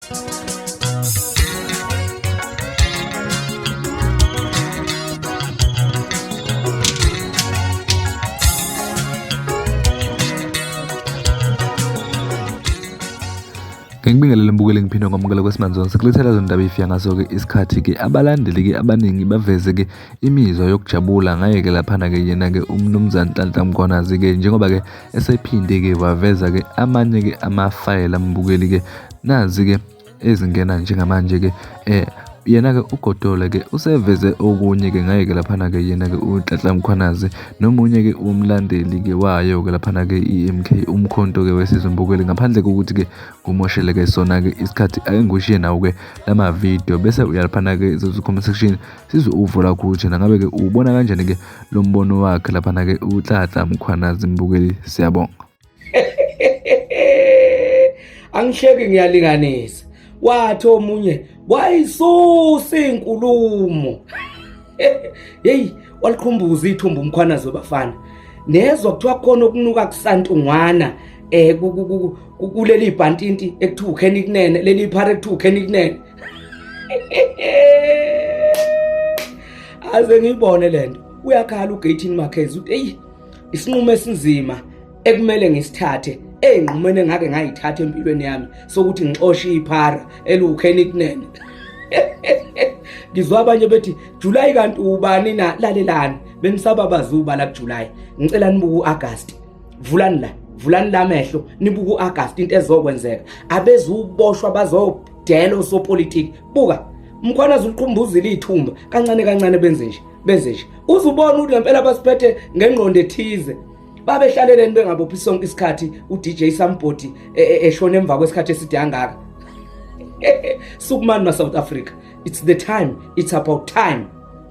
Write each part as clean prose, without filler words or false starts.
Ngikubingelele mbukeli ngiphindwa ngomukela kwesimanje sikulethela izindaba ifika ngaso-ke isikhathi-ke abalandeli-ke abaningi baveze-ke imizwa yokujabula ngaye-ke laphana-ke yena-ke umnumzane Nhlanhla Mkhwanazi-ke njengoba-ke esephinde-ke waveza-ke amanye-ke amafayela mbukeli-ke nazi-ke ezingena njengamanje-ke yena-ke uGotola-ke useveze okunye-ke ngaye-ke laphana-ke yena-ke uNhlanhla Mkhwanazi nomunye-ke umlandeli-ke wayo-ke laphana-ke i-MK umkhonto-ke wesizwe mbukeli ngaphandle kokuthi-ke kumoshele-ke sona-ke isikhathi ake ngushiye nawo-ke lama-video bese uyalaphana-ke comment section sizwe uvo lakho ukuthi nangabe-ke ubona kanjani-ke lo mbono wakhe laphana-ke uNhlanhla Mkhwanazi mbukeli siyabonga. Angisheki ngiyalinganisa wathi omunye wayisusa inkulumo hey walikhumbuza ithumba uMkhwanazi wabafana nezwa kuthiwa khona okunuka kusantungwana kuleli ibhantinti ekuthiwa uKhenny leli iphara ekuthiwa uKhenny aze ngibone lento uyakhala uGatin Marquez uthi hey isinqumo esinzima ekumele ngisithathe enqumene ngake ngayithatha empilweni yami sokuthi ngixoshe iphara eluKhenny ngizwa abanye bethi July kanti ubani na lalelani benisaba bazuba la kuJuly ngicela nibuku uAugust vulani la mehlo nibuku uAugust into ezokwenzeka abezuboshwa bazodela osopolitiki buka Mkhwanazi uliqhumbuzile ithumba kancane benze nje uzubona ukuthi ngempela basiphethe ngengqondo ethize babehlaleleni bengabophi sonke isikhathi uDJ Samboti eshona emva kwesikhathi eside kangaka Sukumani South Africa it's the time it's about time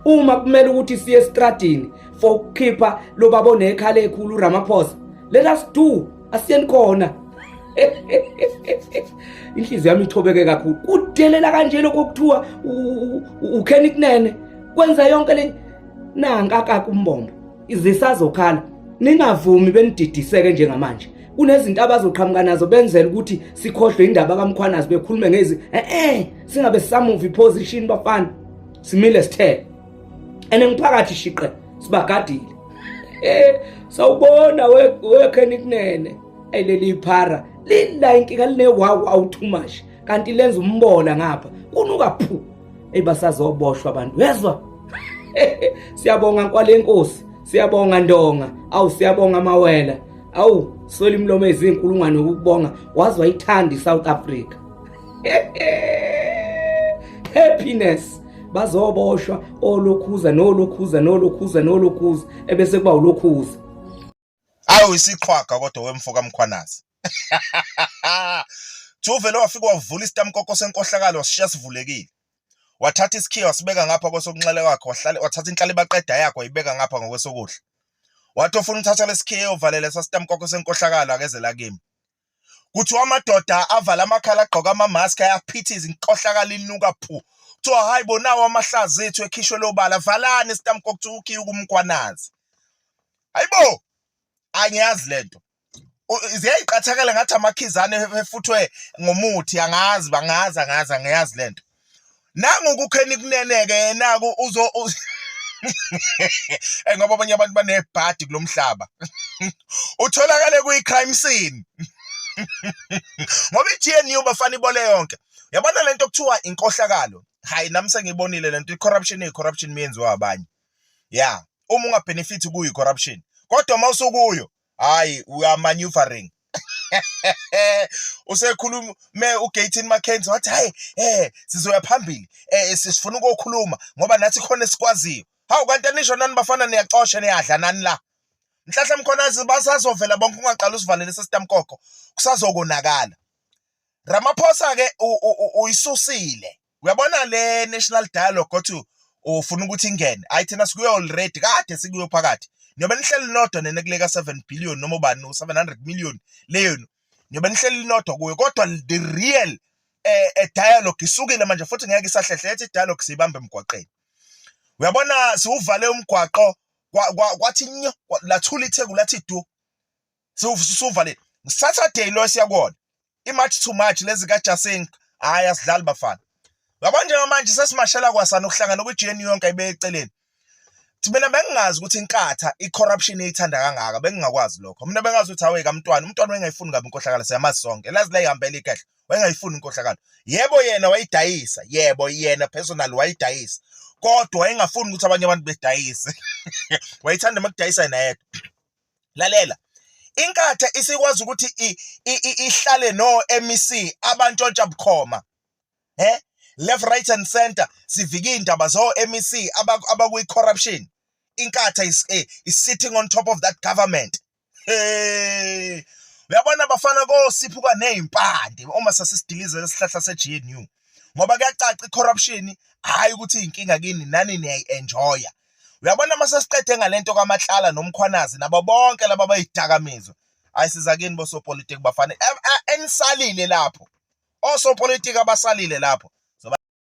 uma kumele ukuthi siye estradini for keeper lo babone ekhala ekhulu uRamaphosa let us do asiyeni khona inhliziyo yami ithobeke kakhulu kudelela kanje lokuthiwa uKhenny kwenza yonke le nankaka kumbombo izisazokhala ningavumi benididiseke njengamanje kunezinto abazoqhamuka nazo benzela ukuthi sikhohlwe indaba kaMkhwanazi bekhulume ngezi singabe samuvi position bafana simile sithe enengiphakathi shiqe sibagadile sawubona weKhenny leli iphara lila inkinga linewawu too much kanti lenza umbola ngapha kunuka phu basazoboshwa abantu wezwa siyabonga kwale nkosi siyabonga Ndonga siyabonga Mawela soli imlomo ezinkulungwane ukubonga wazwa ithandi South Africa happiness bazoboshwa nolokhuza ebese kuba ulokhuza isiqhwaga kodwa wemfoka Mkhwanazi Juvelo wafika wavula isitamkoko senkohlakalo wasishiya sivulekile wathatha isikhiya wasibeka ngapha kwesokunxele wakhe wathatha inhlali baqeda yakhe wayibeka ngapha ngokwesokudla wathi ofuna uthatha lesikhiya uvalele sasitamkoko senkohlakalo akezela kimi kuthi amadoda avala amakhala agqoka ama-mask ayaphithiza inkohlakalo inuka phu kuthiwa hayi bonawo amahlazi ethu ekhishwe lobala valani isitamkoko kuthi ukhiya kuMkhwanazi hayibo angiyazi lento ziyayiqathakela ngathi amakhizane efuthwe ngomuthi angiyazi lento nangu uKhenny-ke naku ngoba abanye abantu banebhadi kulomhlaba utholakale kuyi-crime scene ngoba i-GNU bafana ibole yonke yabona lento kuthiwa inkohlakalo hayi nami sengiyibonile lento i-corruption miyenziwa abanye uma ungabenefit kuyo i-corruption kodwa mawusukuyo hayi we are maneuvering usekhulume uGatin Marquez wathi hayi sizoya phambili sifuna ukukhuluma ngoba nathi khona esikwaziyo hawu kanti anisho nani bafana niyacosha niyadla nani la Nhlanhla Mkhwanazi basazovela bonke ungaqala usivalele sesitamkoko kusazokonakala Ramaphosa ke uyisusile uyabona le national dialogue othi ufuna ukuthi ingene ayithina sikuyo already kade sikuyo phakathi nyoba nihleli nodwa nenekuleka 7 billion noma ubani u700 million leyo nyoba nihleli nodwa kuyo kodwa the real dialogue isukile manje futhi ngeke isahlehle ethi dialogue sibambe emgwaqeni uyabona siuvale umgwaqo kwathi nyo lathula itheku lathi du sivale Saturday lo siyakona imatch to match lezi kaJasin hayi asidlali bafana. Yabona njengamanje sesimashela kwasana ukuhlangana kwi-GNU yonke ayibeke eceleni. Mina bengingazi ukuthi inkatha i-corruption iyithanda kangaka, bengingakwazi lokho. Mina bengazi ukuthi hawe kamntwana, umntwana wayengayifuni kabi inkohlakalo, siyamazi sonke. Lazi la ihambela ikahle, wayengayifuni inkohlakalo. Yebo yena wayidayisa, yebo yena personal wayidayisa. Kodwa wayengafuni ukuthi abanye abantu bedayise. Wayithanda makudayisa yena yedwa. Lalela. Inkatha isikwazi ukuthi ihlale no MEC abantshontsha bukhoma. Left, right and center sivike indaba zo MEC abakwi corruption. Inkatha is sitting on top of that government. Uyabona bafana ko siphuka nezimpande uma sasidilize lesihlahla seGNU. Ngoba kuyacaca icorruption hayi ukuthi inkinga kini nani niyayenjoya. Uyabona mase siqede ngalento kaMahlala noMkhwanazi nabo bonke laba bayidakamizwa. Ayisiza kini bosopolitiki bafana enisalile lapho. Osopolitiki abasalile lapho